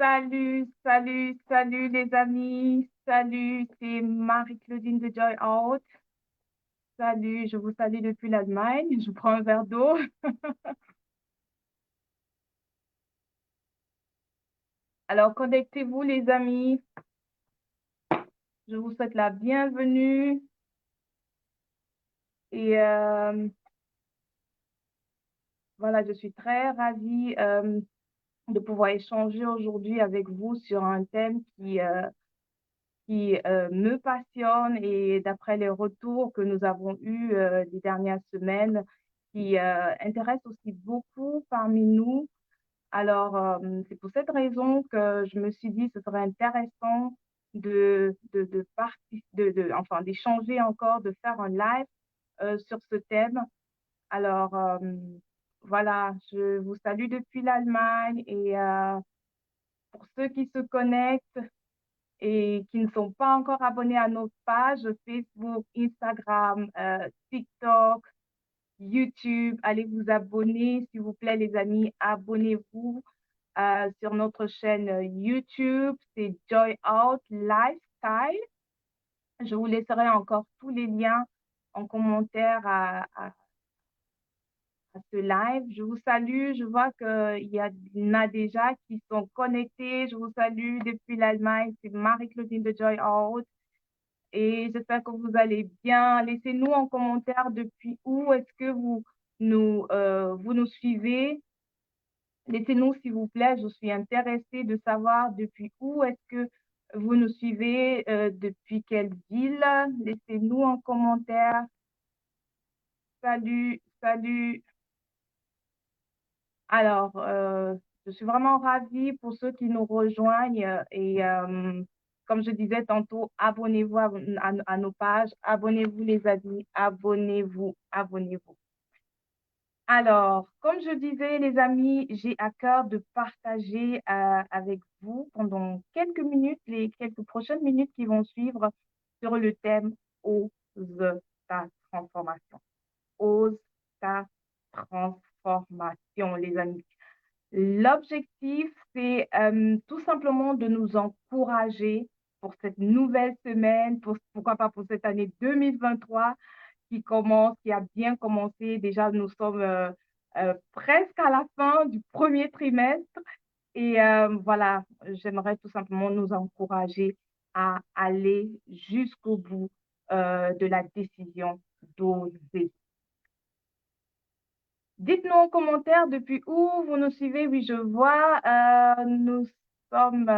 Salut les amis. Salut, c'est Marie-Claudine de Joy Out. Salut, je vous salue depuis l'Allemagne. Je prends un verre d'eau. Alors, connectez-vous les amis. Je vous souhaite la bienvenue. Et voilà, je suis très ravie de pouvoir échanger aujourd'hui avec vous sur un thème qui me passionne et d'après les retours que nous avons eus les dernières semaines, qui intéresse aussi beaucoup parmi nous. Alors, c'est pour cette raison que je me suis dit que ce serait intéressant enfin, d'échanger encore, de faire un live sur ce thème. Alors, voilà, je vous salue depuis l'Allemagne et pour ceux qui se connectent, et qui ne sont pas encore abonnés à nos pages Facebook, Instagram, TikTok, YouTube, allez vous abonner, s'il vous plaît, les amis, abonnez-vous sur notre chaîne YouTube, c'est Joy Out Lifestyle. Je vous laisserai encore tous les liens en commentaire à ce live. Je vous salue. Je vois qu'il y en a déjà qui sont connectés. Je vous salue depuis l'Allemagne. C'est Marie-Claudine de Joy Out. Et j'espère que vous allez bien. Laissez-nous en commentaire depuis où est-ce que vous nous suivez. Laissez-nous, s'il vous plaît. Je suis intéressée de savoir depuis où est-ce que vous nous suivez, depuis quelle ville. Laissez-nous en commentaire. Salut, salut. Alors, je suis vraiment ravie pour ceux qui nous rejoignent et comme je disais tantôt, abonnez-vous à nos pages, abonnez-vous les amis, abonnez-vous, abonnez-vous. Alors, comme je disais les amis, j'ai à cœur de partager avec vous pendant quelques minutes, les quelques prochaines minutes qui vont suivre sur le thème Ose ta transformation. Ose ta transformation, les amis. L'objectif, c'est tout simplement de nous encourager pour cette nouvelle semaine, pourquoi pas pour cette année 2023 qui commence, qui a bien commencé. Déjà, nous sommes presque à la fin du premier trimestre. Et voilà, j'aimerais tout simplement nous encourager à aller jusqu'au bout de la décision d'oser. Dites-nous en commentaire depuis où vous nous suivez. Oui, je vois, nous sommes,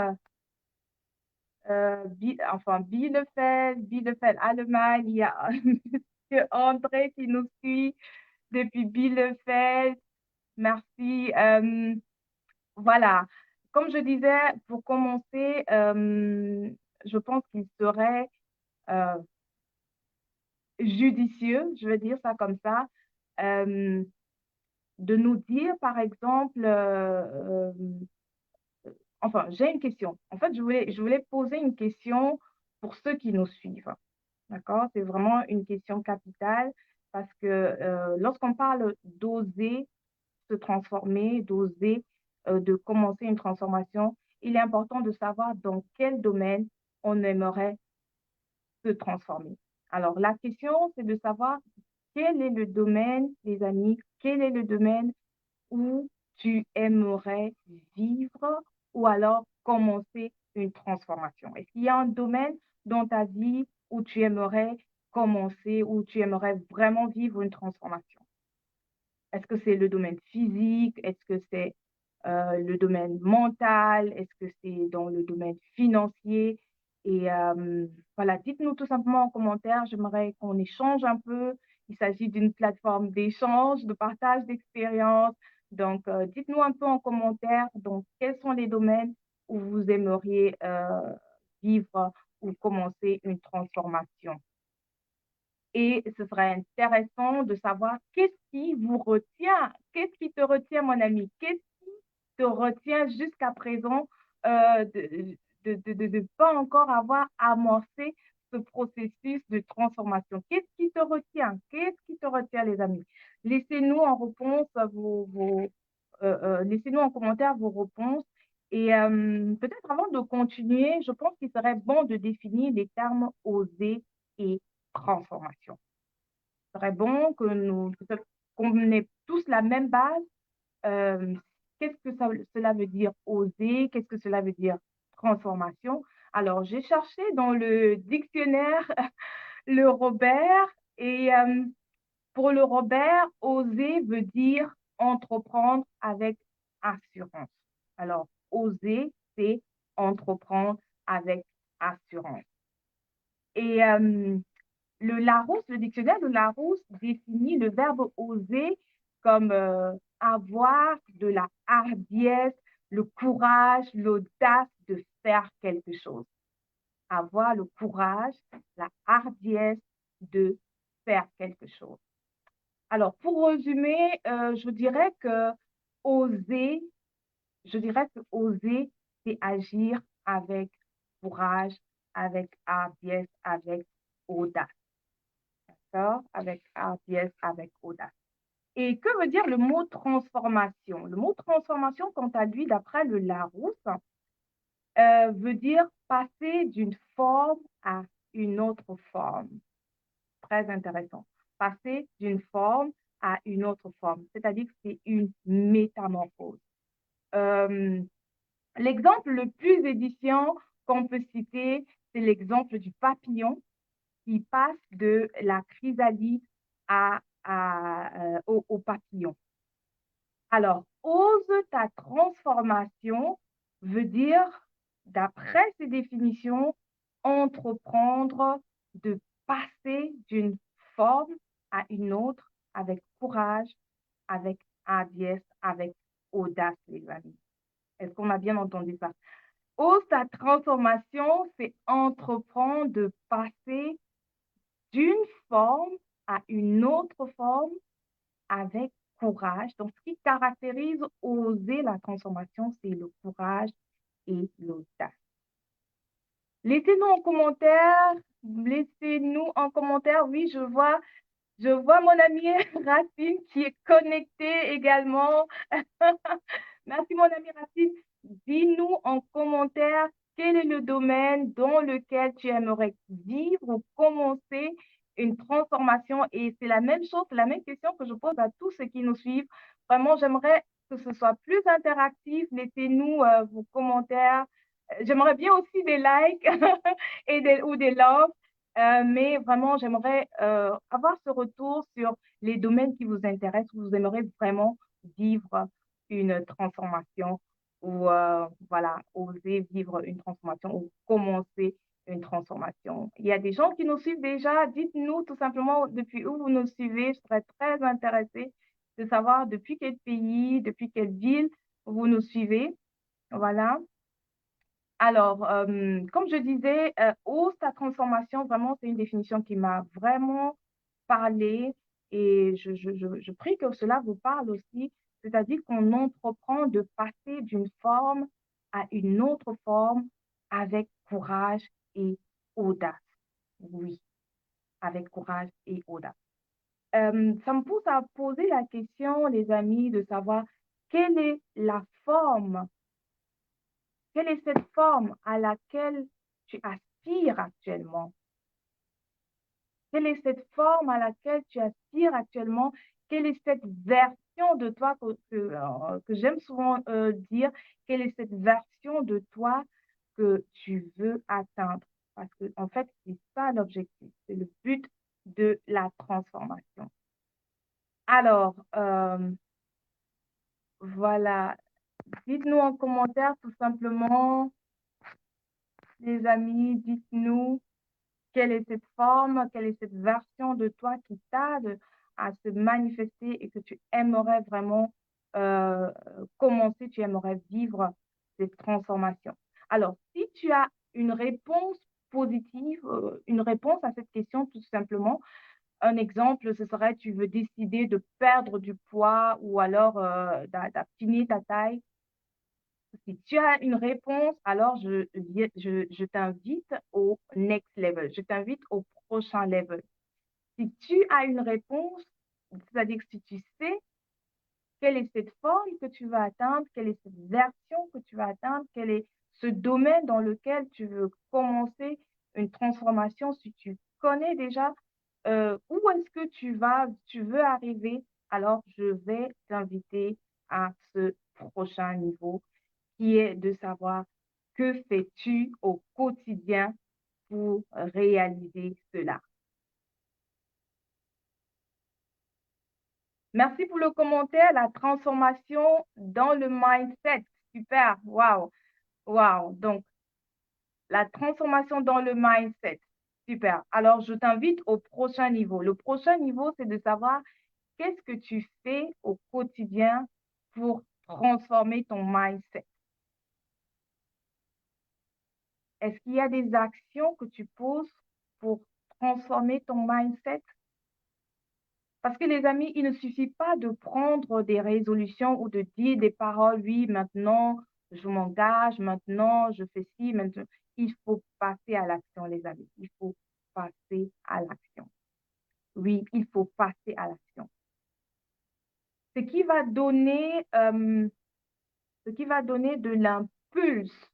Bielefeld, Allemagne. Il y a Monsieur André qui nous suit depuis Bielefeld. Merci. Voilà. Comme je disais, pour commencer, je pense qu'il serait euh, judicieux, je vais dire ça comme ça, euh, de nous dire, par exemple, enfin, j'ai une question. En fait, je voulais poser une question pour ceux qui nous suivent. D'accord? C'est vraiment une question capitale parce que lorsqu'on parle d'oser se transformer, d'oser de commencer une transformation, il est important de savoir dans quel domaine on aimerait se transformer. Alors, la question, c'est de savoir quel est le domaine, les amis, quel est le domaine où tu aimerais vivre ou alors commencer une transformation? Est-ce qu'il y a un domaine dans ta vie où tu aimerais commencer, où tu aimerais vraiment vivre une transformation? Est-ce que c'est le domaine physique? Est-ce que c'est le domaine mental? Est-ce que c'est dans le domaine financier? Et voilà, dites-nous tout simplement en commentaire. J'aimerais qu'on échange un peu. Il s'agit d'une plateforme d'échange, de partage d'expériences. Donc, dites-nous un peu en commentaire, donc, quels sont les domaines où vous aimeriez vivre ou commencer une transformation. Et ce serait intéressant de savoir qu'est-ce qui vous retient, qu'est-ce qui te retient, mon ami, qu'est-ce qui te retient jusqu'à présent de ne pas encore avoir amorcé ce processus de transformation. Qu'est-ce qui te retient? Qu'est-ce qui te retient, les amis? Laissez-nous en réponse laissez-nous en commentaire vos réponses Et peut-être avant de continuer, je pense qu'il serait bon de définir les termes oser et transformation. Ce serait bon que qu'on ait tous la même base. Euh, Qu'est-ce que cela veut dire oser? Qu'est-ce que cela veut dire transformation? Alors, j'ai cherché dans le dictionnaire le Robert et pour le Robert, oser veut dire entreprendre avec assurance. Alors, oser, c'est entreprendre avec assurance. Et le dictionnaire de Larousse définit le verbe oser comme avoir de la hardiesse, le courage, l'audace de faire quelque chose. Avoir le courage, la hardiesse de faire quelque chose. Alors, pour résumer, oser, je dirais que oser, c'est agir avec courage, avec hardiesse, avec audace. D'accord? Avec hardiesse, avec audace. Et que veut dire le mot transformation? Le mot transformation, quant à lui, d'après le Larousse, veut dire passer d'une forme à une autre forme. Très intéressant. Passer d'une forme à une autre forme, c'est-à-dire que c'est une métamorphose. Euh, L'exemple le plus édifiant qu'on peut citer, c'est l'exemple du papillon qui passe de la chrysalide au papillon. Alors, ose ta transformation veut dire, d'après ces définitions, entreprendre de passer d'une forme à une autre avec courage, avec hardiesse, avec audace, les amis. Est-ce qu'on a bien entendu ça? Ose ta transformation, c'est entreprendre de passer d'une forme à une autre forme avec courage. Donc, ce qui caractérise oser la transformation, c'est le courage et l'audace. Laissez-nous en commentaire, laissez-nous en commentaire. Oui, je vois mon amie Racine qui est connectée également. Merci, mon amie Racine. Dis-nous en commentaire quel est le domaine dans lequel tu aimerais vivre ou commencer une transformation. Et c'est la même chose, la même question que je pose à tous ceux qui nous suivent. Vraiment, j'aimerais que ce soit plus interactif. Laissez-nous vos commentaires. J'aimerais bien aussi des likes ou des loves. Mais vraiment, j'aimerais avoir ce retour sur les domaines qui vous intéressent, où vous aimeriez vraiment vivre une transformation ou voilà, oser vivre une transformation ou commencer une transformation. Il y a des gens qui nous suivent déjà. Dites-nous tout simplement depuis où vous nous suivez. Je serais très intéressée de savoir depuis quel pays, depuis quelle ville vous nous suivez. Voilà. Alors, comme je disais, ose ta transformation, vraiment, c'est une définition qui m'a vraiment parlé et je prie que cela vous parle aussi, c'est-à-dire qu'on entreprend de passer d'une forme à une autre forme avec courage et audace. Oui, avec courage et audace. Ça me pousse à poser la question, les amis, de savoir quelle est la forme, quelle est cette forme à laquelle tu aspires actuellement? Quelle est cette forme à laquelle tu aspires actuellement? Quelle est cette version de toi que j'aime souvent dire? Quelle est cette version de toi que tu veux atteindre? Parce que, en fait, c'est ça l'objectif, c'est le but de la transformation. Alors, voilà. Dites-nous en commentaire tout simplement, les amis, dites-nous quelle est cette forme, quelle est cette version de toi qui tarde à se manifester et que tu aimerais vraiment commencer, tu aimerais vivre cette transformation. Alors, si tu as une réponse positive, une réponse à cette question, tout simplement, un exemple, ce serait tu veux décider de perdre du poids ou alors d'affiner ta taille. Si tu as une réponse, alors je t'invite au next level. Je t'invite au prochain level. Si tu as une réponse, c'est-à-dire que si tu sais quelle est cette forme que tu veux atteindre, quelle est cette version que tu veux atteindre, quel est ce domaine dans lequel tu veux commencer une transformation, si tu connais déjà où est-ce que tu veux arriver, alors je vais t'inviter à ce prochain niveau qui est de savoir que fais-tu au quotidien pour réaliser cela. Merci pour le commentaire, la transformation dans le mindset. Super, wow, wow. Donc, la transformation dans le mindset. Super. Alors, je t'invite au prochain niveau. Le prochain niveau, c'est de savoir qu'est-ce que tu fais au quotidien pour transformer ton mindset. Est-ce qu'il y a des actions que tu poses pour transformer ton mindset? Parce que les amis, il ne suffit pas de prendre des résolutions ou de dire des paroles, oui, maintenant, je m'engage, maintenant, je fais ci, maintenant. Il faut passer à l'action, les amis. Il faut passer à l'action. Oui, il faut passer à l'action. Ce qui va donner, ce qui va donner de l'impulse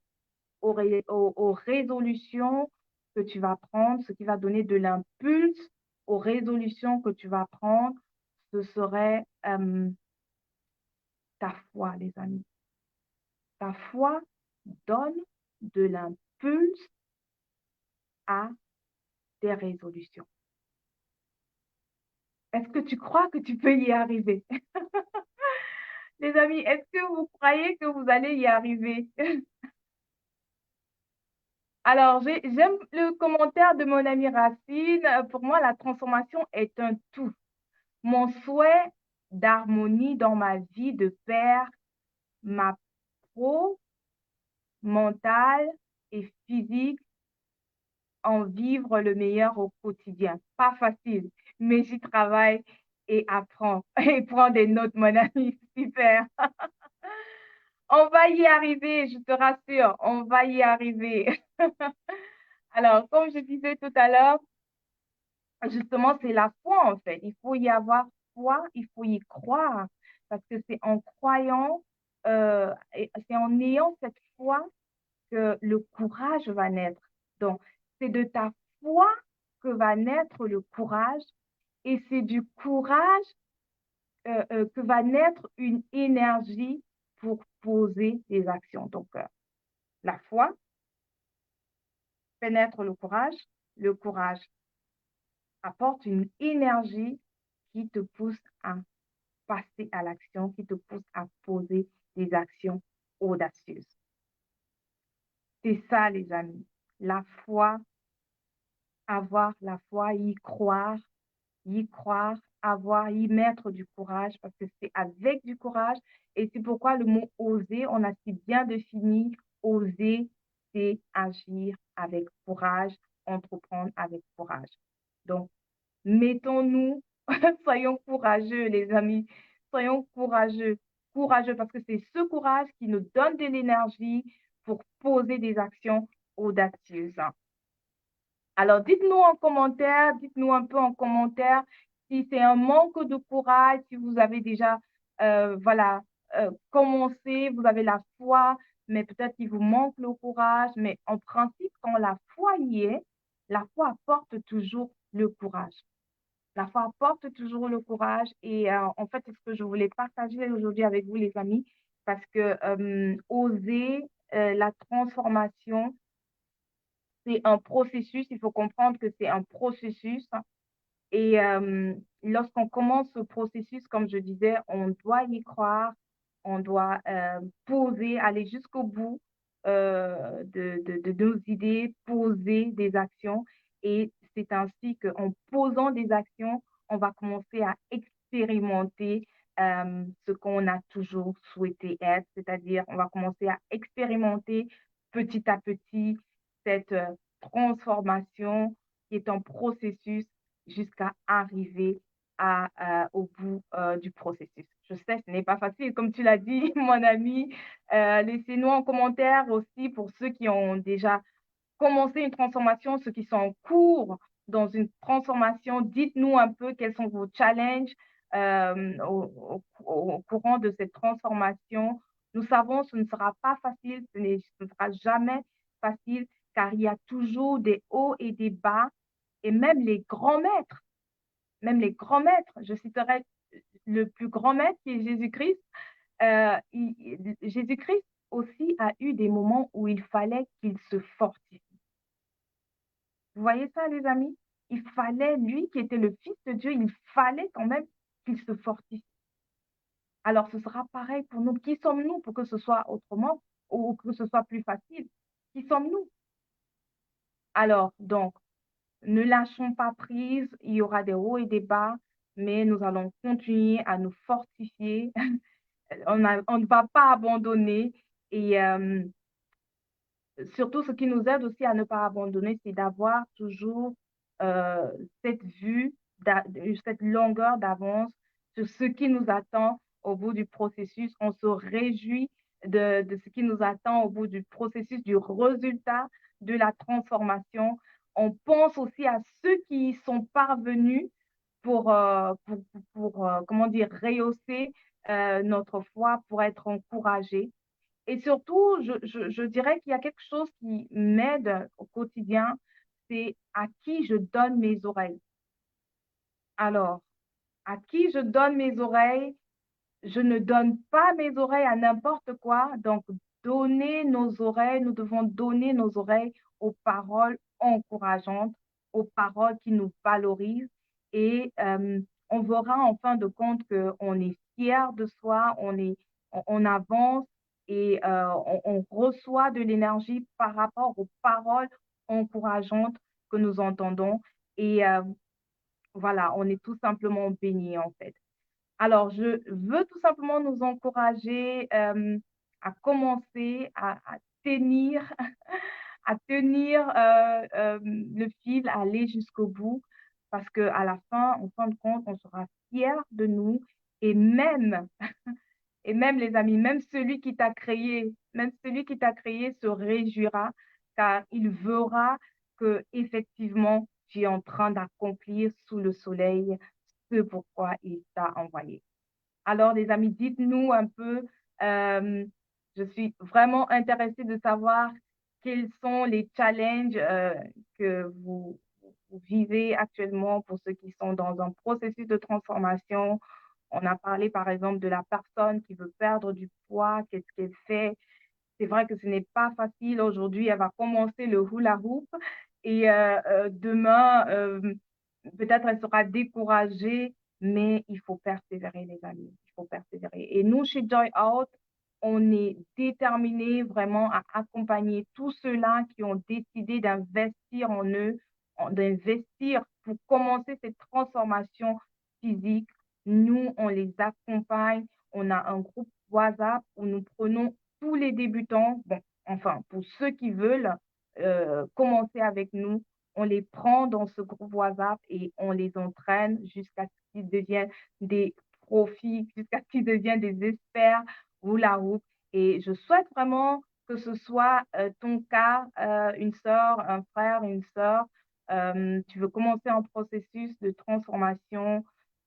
aux résolutions que tu vas prendre, ce qui va donner de l'impulse aux résolutions que tu vas prendre, ce serait ta foi, les amis. Ta foi donne de l'impulse à tes résolutions. Est-ce que tu crois que tu peux y arriver? Les amis, est-ce que vous croyez que vous allez y arriver? Alors, j'aime le commentaire de mon ami Racine. Pour moi, la transformation est un tout. Mon souhait d'harmonie dans ma vie de père, ma pro, mentale et physique, en vivre le meilleur au quotidien. Pas facile, mais j'y travaille et apprends. Et prends des notes, mon ami. Super. On va y arriver, je te rassure, on va y arriver. Alors, comme je disais tout à l'heure, justement, c'est la foi, en fait. Il faut y avoir foi, il faut y croire. Parce que c'est en croyant, c'est en ayant cette foi que le courage va naître. Donc, c'est de ta foi que va naître le courage et c'est du courage que va naître une énergie pour poser des actions. Donc, la foi fait naître le courage apporte une énergie qui te pousse à passer à l'action, qui te pousse à poser des actions audacieuses. C'est ça, les amis. La foi, avoir la foi, y croire, avoir, y mettre du courage, parce que c'est avec du courage. Et c'est pourquoi le mot oser, on a si bien défini, oser, c'est agir avec courage, entreprendre avec courage. Donc, mettons-nous, soyons courageux, les amis. Soyons courageux. Courageux parce que c'est ce courage qui nous donne de l'énergie pour poser des actions audacieuses. Alors, dites-nous un peu en commentaire si c'est un manque de courage, si vous avez déjà, voilà, commencé, vous avez la foi, mais peut-être qu'il vous manque le courage. Mais en principe, quand la foi y est, la foi apporte toujours le courage. La foi apporte toujours le courage et en fait, c'est ce que je voulais partager aujourd'hui avec vous, les amis, parce que oser la transformation, c'est un processus. Il faut comprendre que c'est un processus. Et lorsqu'on commence ce processus, comme je disais, on doit y croire, on doit poser, aller jusqu'au bout de nos idées, poser des actions. Et c'est ainsi qu'en posant des actions, on va commencer à expérimenter ce qu'on a toujours souhaité être, c'est-à-dire on va commencer à expérimenter petit à petit cette transformation qui est un processus jusqu'à arriver au bout du processus. Je sais, ce n'est pas facile, comme tu l'as dit, mon ami. Laissez-nous en commentaire aussi pour ceux qui ont déjà commencé une transformation, ceux qui sont en cours dans une transformation. Dites-nous un peu quels sont vos challenges, au courant de cette transformation. Nous savons que ce ne sera pas facile, ce ne sera jamais facile, car il y a toujours des hauts et des bas, et même les grands maîtres, je citerai le plus grand maître qui est Jésus-Christ. Jésus-Christ aussi a eu des moments où il fallait qu'il se fortifie. Vous voyez ça, les amis? Il fallait, lui qui était le Fils de Dieu, il fallait quand même qu'il se fortifie. Alors, ce sera pareil pour nous. Qui sommes-nous pour que ce soit autrement ou que ce soit plus facile? Qui sommes-nous? Alors, donc, ne lâchons pas prise. Il y aura des hauts et des bas, mais nous allons continuer à nous fortifier. On ne va pas abandonner. Et surtout, ce qui nous aide aussi à ne pas abandonner, c'est d'avoir toujours euh, cette vue, cette longueur d'avance sur ce qui nous attend au bout du processus. On se réjouit de ce qui nous attend au bout du processus, du résultat de la transformation. On pense aussi à ceux qui y sont parvenus comment dire, rehausser notre foi, pour être encouragés. Et surtout, je dirais qu'il y a quelque chose qui m'aide au quotidien, c'est à qui je donne mes oreilles. Alors, à qui je donne mes oreilles? Je ne donne pas mes oreilles à n'importe quoi. Donc, donner nos oreilles, nous devons donner nos oreilles aux paroles encourageantes, aux paroles qui nous valorisent. Et on verra en fin de compte qu'on est fier de soi, on avance et on reçoit de l'énergie par rapport aux paroles encourageantes que nous entendons. Et voilà, on est tout simplement béni en fait. Alors, je veux tout simplement nous encourager à commencer à tenir, à tenir le fil, à aller jusqu'au bout, parce qu'à la fin, en fin de compte, on sera fier de nous et même les amis, même celui qui t'a créé se réjouira, car il verra que effectivement tu es en train d'accomplir sous le soleil ce pourquoi il t'a envoyé. Alors, les amis, dites-nous un peu, euh, je suis vraiment intéressée de savoir quels sont les challenges que vous vivez actuellement pour ceux qui sont dans un processus de transformation. On a parlé, par exemple, de la personne qui veut perdre du poids, qu'est-ce qu'elle fait. C'est vrai que ce n'est pas facile. Aujourd'hui, elle va commencer le hula hoop et demain, peut-être elle sera découragée, mais il faut persévérer, les amis. Il faut persévérer. Et nous, chez Joy Out, on est déterminés vraiment à accompagner tous ceux-là qui ont décidé d'investir en eux, d'investir pour commencer cette transformation physique. Nous, on les accompagne. On a un groupe WhatsApp où nous prenons tous les débutants, bon, enfin, pour ceux qui veulent commencer avec nous, on les prend dans ce groupe WhatsApp et on les entraîne jusqu'à ce qu'ils deviennent des profits, jusqu'à ce qu'ils deviennent des experts hula hoop. Et je souhaite vraiment que ce soit ton cas, une sœur, un frère, une sœur. Tu veux commencer un processus de transformation.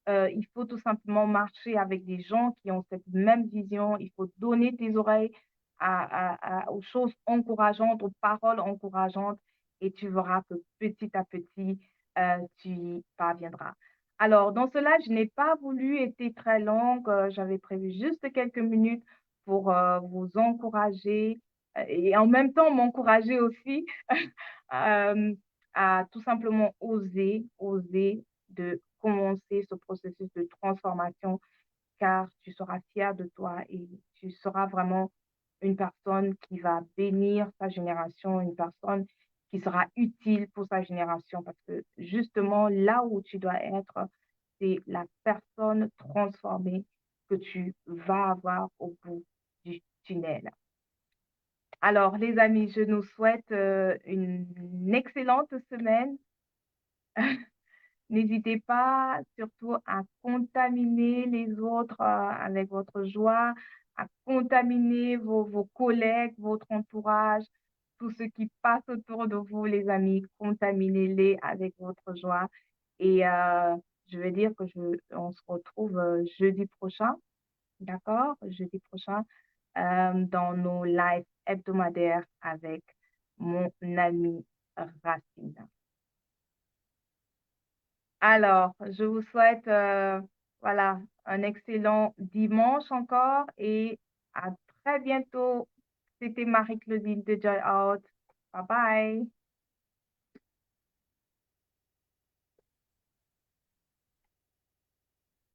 Il faut tout simplement marcher avec des gens qui ont cette même vision. Il faut donner tes oreilles aux choses encourageantes, aux paroles encourageantes, et tu verras que petit à petit, tu y parviendras. Alors, dans cela, je n'ai pas voulu être très longue. J'avais prévu juste quelques minutes pour vous encourager et en même temps m'encourager aussi euh, à tout simplement oser de commencer ce processus de transformation, car tu seras fier de toi et tu seras vraiment une personne qui va bénir sa génération, une personne qui sera utile pour sa génération, parce que justement, là où tu dois être, c'est la personne transformée que tu vas avoir au bout du tunnel. Alors, les amis, je nous souhaite une excellente semaine. N'hésitez pas surtout à contaminer les autres avec votre joie, à contaminer vos collègues, votre entourage, tous ceux qui passent autour de vous, les amis, contaminez-les avec votre joie. Et je vais dire que on se retrouve jeudi prochain, d'accord? Jeudi prochain, dans nos lives hebdomadaires avec mon ami Racine. Alors, je vous souhaite voilà, un excellent dimanche encore et à très bientôt. C'était Marie-Claudine de Joy Out. Bye bye.